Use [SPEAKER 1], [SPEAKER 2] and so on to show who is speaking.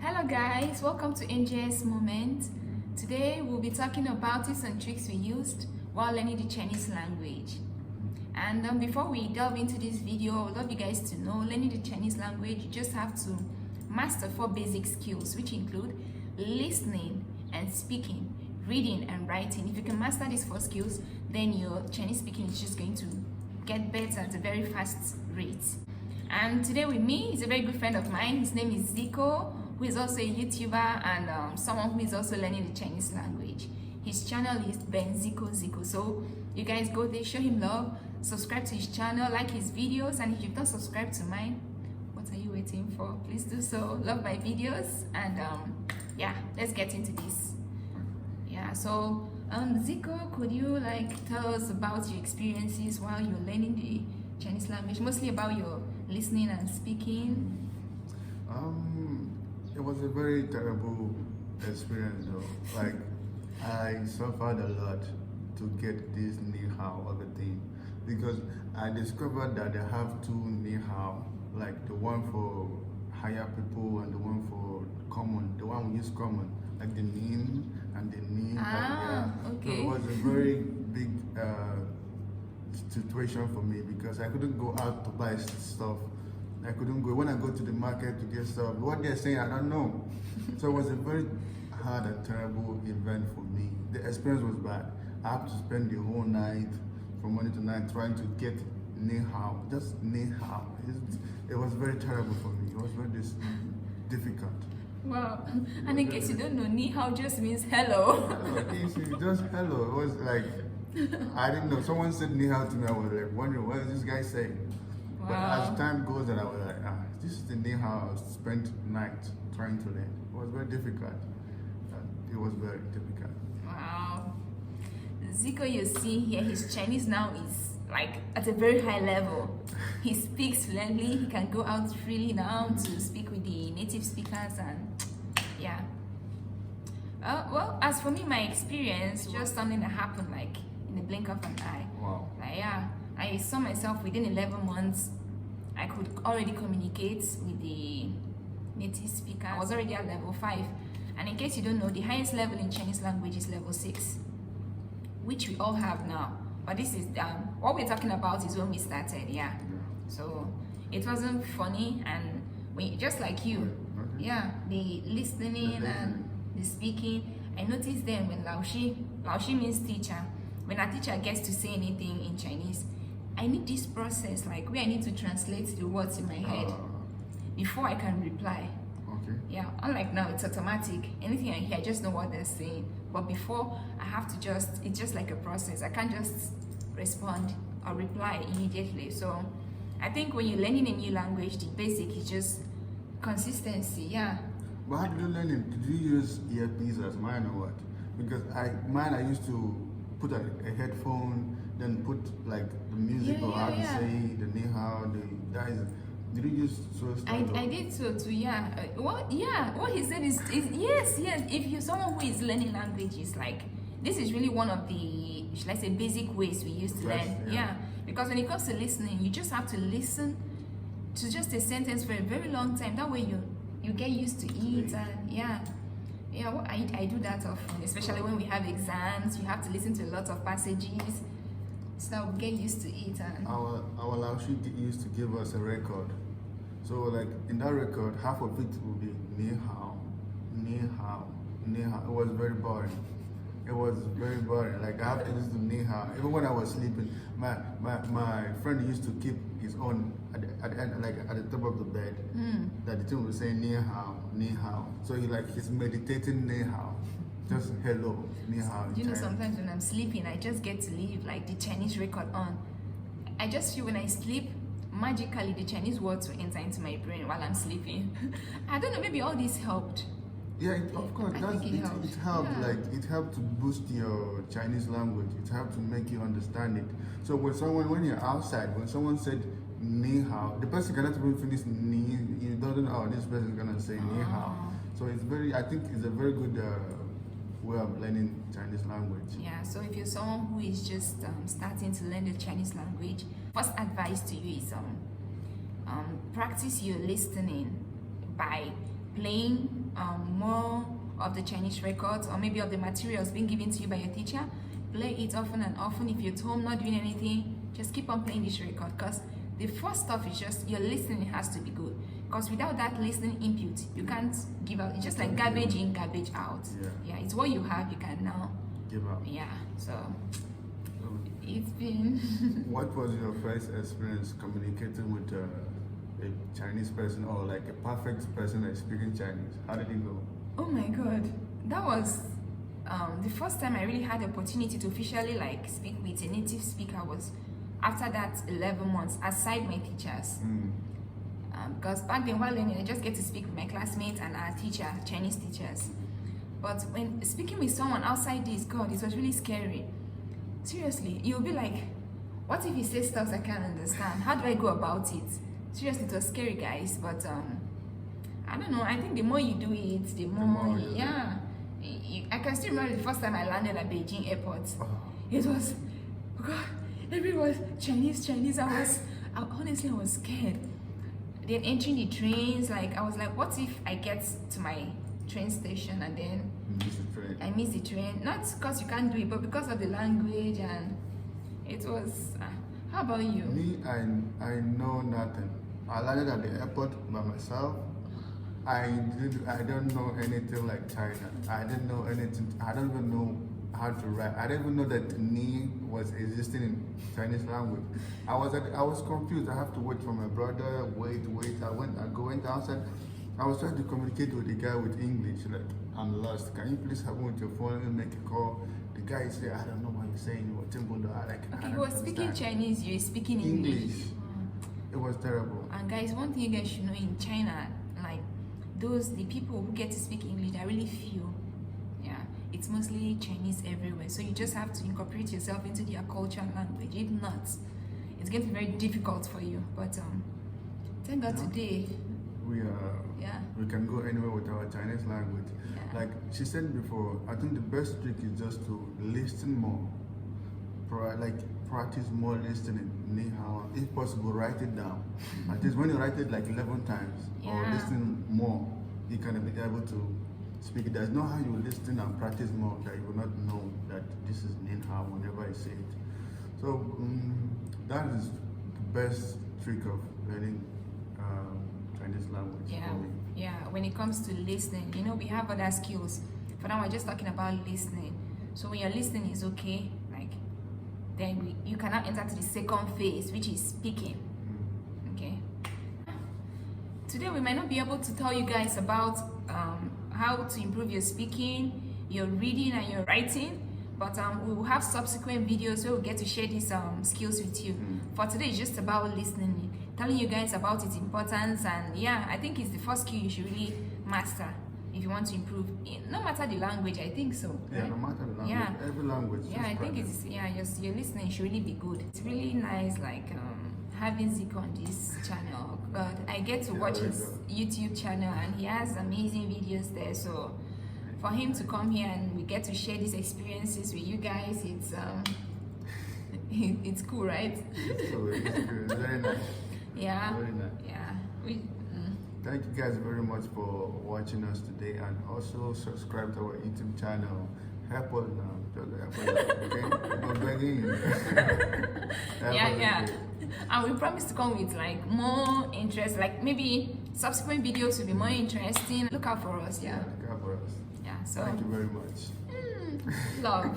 [SPEAKER 1] Hello guys, welcome to NJS Moment. Today we'll be talking about tips and tricks we used while learning the Chinese language. And before we delve into this video, I would love you guys to know learning the Chinese language, you just have to master 4 basic skills, which include listening and speaking, reading and writing. If you can master these 4 skills, then your Chinese speaking is just going to get better at a very fast rate. And today with me is a very good friend of mine. His name is Zico, who is also a YouTuber and someone who is also learning the Chinese language. His channel is Ben Zico. So you guys go there, show him love, subscribe to his channel, like his videos, and if you've not subscribed to mine, what are you waiting for? Please do so. Love my videos, and yeah, let's get into this. Yeah, so Zico, could you tell us about your experiences while you're learning the Chinese language, mostly about your listening and speaking?
[SPEAKER 2] It was a very terrible experience though. Like, I suffered a lot to get this ni hao of a thing, because I discovered that they have 2 ni hao, like the one for higher people and the one for common, the one we use common, like the nin and the ni.
[SPEAKER 1] Okay.
[SPEAKER 2] So it was a very big situation for me, because I couldn't go out to buy stuff. I couldn't go when I go to the market to get stuff. What they're saying, I don't know. So it was a very hard and terrible event for me. The experience was bad. I have to spend the whole night, from morning to night, trying to get ni hao, just ni hao. It was very terrible for me. It was very difficult.
[SPEAKER 1] Wow. And in case you don't know, ni hao just means hello.
[SPEAKER 2] Just hello. It was like, I didn't know. Someone said ni hao to me. I was like wondering, what is this guy saying?
[SPEAKER 1] Wow.
[SPEAKER 2] But as time goes on, I was like, this is the ni hao I spent night trying to learn. It was very difficult. It was very difficult.
[SPEAKER 1] Wow. Zico, you see here, his Chinese now is at a very high level. He speaks fluently. He can go out freely now to speak with the native speakers, and yeah. Well, as for me, my experience, just something that happened in the blink of an eye.
[SPEAKER 2] Wow.
[SPEAKER 1] Yeah, I saw myself within 11 months, I could already communicate with the native speaker. I was already at level 5. And in case you don't know, the highest level in Chinese language is level 6, which we all have now. But this is, what we're talking about is when we started, yeah. So it wasn't funny, and just like you, yeah, the listening and the speaking, I noticed then when Lao Shi means teacher, when a teacher gets to say anything in Chinese, I need this process, where I need to translate the words in my head before I can reply.
[SPEAKER 2] Okay.
[SPEAKER 1] Yeah, unlike now, it's automatic. Anything I hear, I just know what they're saying. But before, I have to it's just like a process. I can't just respond or reply immediately. So I think when you're learning a new language, the basic is just consistency, yeah.
[SPEAKER 2] But how did you learn it? Did you use earpiece as mine or what? Because I used to put a headphone, then put the music or how to say the ni hao, did you use
[SPEAKER 1] I did so too, yeah. What he said is yes. If you're someone who is learning languages, this is really one of the, should I say, basic ways we use to learn. Yeah. Because when it comes to listening, you just have to listen to just a sentence for a very long time. That way you get used to it, and yeah. Well, I do that often, especially when we have exams. You have to listen to a lot of passages, so we get used to it. And
[SPEAKER 2] our Lao Shi used to give us a record. So in that record, half of it would be ni hao, ni hao, ni hao. It was very boring. It was very boring. I have to listen to ni hao. Even when I was sleeping, my friend used to keep his own at the top of the bed. That the thing was saying ni hao, ni hao. So he's meditating ni hao. Just hello, ni hao.
[SPEAKER 1] You know, sometimes when I'm sleeping, I just get to leave the Chinese record on. I just feel when I sleep, magically the Chinese words will enter into my brain while I'm sleeping. I don't know, maybe all this helped.
[SPEAKER 2] Yeah, of course, it helped.
[SPEAKER 1] Yeah.
[SPEAKER 2] It helped to boost your Chinese language. It helped to make you understand it. So when you're outside, when someone said ni hao, the person cannot even finish ni. You don't know, this person is gonna say ni hao. So I think it's a very good way of learning Chinese language.
[SPEAKER 1] Yeah, so if you're someone who is just starting to learn the Chinese language, first advice to you is practice your listening by playing more of the Chinese records, or maybe of the materials being given to you by your teacher. Play it often and often. If you're at home not doing anything, just keep on playing this record, because the first stuff is just your listening has to be good, because without that listening input you can't give out. It's just like garbage in, garbage out. Yeah, it's what you have you can now
[SPEAKER 2] give out.
[SPEAKER 1] Yeah, so it's been
[SPEAKER 2] What was your first experience communicating with a Chinese person, or like a perfect person that's speaking Chinese? How did it go?
[SPEAKER 1] oh my god, that was the first time I really had the opportunity to officially like speak with a native speaker. Was after that 11 months aside my teachers. Because back then while learning I just get to speak with my classmates and our teacher, Chinese teachers. But when speaking with someone outside this, god, it was really scary. Seriously, you'll be like, what if he says stuff I can't understand? How do I go about it? Seriously, it was scary, guys. But I don't know, I think the more you do it, the more yeah. I can still remember the first time I landed at Beijing airport. It was, oh god, everyone was Chinese. Honestly, I was scared. Then entering the trains, like I was like, what if I get to my train station and then I miss the train? Not because you can't do it, but because of the language, and it was. How about you?
[SPEAKER 2] Me, I know nothing. I landed at the airport by myself. I don't know anything like China. I didn't know anything. I don't even know how to write. I didn't even know that ni was existing in Chinese language. I was confused. I have to wait for my brother. Wait. I went outside. I was trying to communicate with the guy with English. Like, I'm lost. Can you please help me with your phone and make a call? The guy said, I don't know what you're saying.
[SPEAKER 1] Okay, he was speaking Chinese. You're speaking English.
[SPEAKER 2] It was terrible.
[SPEAKER 1] And guys, one thing you guys should know in China, like the people who get to speak English are really few. Yeah, it's mostly Chinese everywhere. So you just have to incorporate yourself into their culture and language. If not, it's going to be very difficult for you. But thank God today
[SPEAKER 2] we can go anywhere with our Chinese language.
[SPEAKER 1] Yeah.
[SPEAKER 2] Like she said before, I think the best trick is just to listen more. Practice more listening. Ni hao. If possible, write it down. At least when you write it like 11 times or listen more, you can be able to speak. There's no how you listen and practice more that you will not know that this is ni hao whenever I say it. So that is the best trick of learning Chinese language for me.
[SPEAKER 1] Yeah, when it comes to listening, you know, we have other skills. For now, we're just talking about listening. So when you're listening is okay, then you cannot enter to the second phase, which is speaking. Okay. Today we might not be able to tell you guys about how to improve your speaking, your reading, and your writing, but we will have subsequent videos where we'll get to share these skills with you. For today, it's just about listening, telling you guys about its importance, and yeah, I think it's the first skill you should really master if you want to improve. No matter the language, I think so.
[SPEAKER 2] Yeah,
[SPEAKER 1] right?
[SPEAKER 2] no matter the language, every language.
[SPEAKER 1] Yeah, I think it's your listening should really be good. It's really nice, like having Zik on this channel. God, I get to watch his YouTube channel, and he has amazing videos there. So for him to come here and we get to share these experiences with you guys, it's it's cool, right?
[SPEAKER 2] It's cool. It's very nice.
[SPEAKER 1] Yeah.
[SPEAKER 2] Very nice.
[SPEAKER 1] Yeah.
[SPEAKER 2] Thank you guys very much for watching us today, and also subscribe to our YouTube channel. Help us now, okay? I'm begging you.
[SPEAKER 1] Yeah. And we promise to come with like more interest, like maybe subsequent videos will be more interesting. Look out for us, yeah.
[SPEAKER 2] Look out for us.
[SPEAKER 1] Yeah. So
[SPEAKER 2] thank you very much.
[SPEAKER 1] love.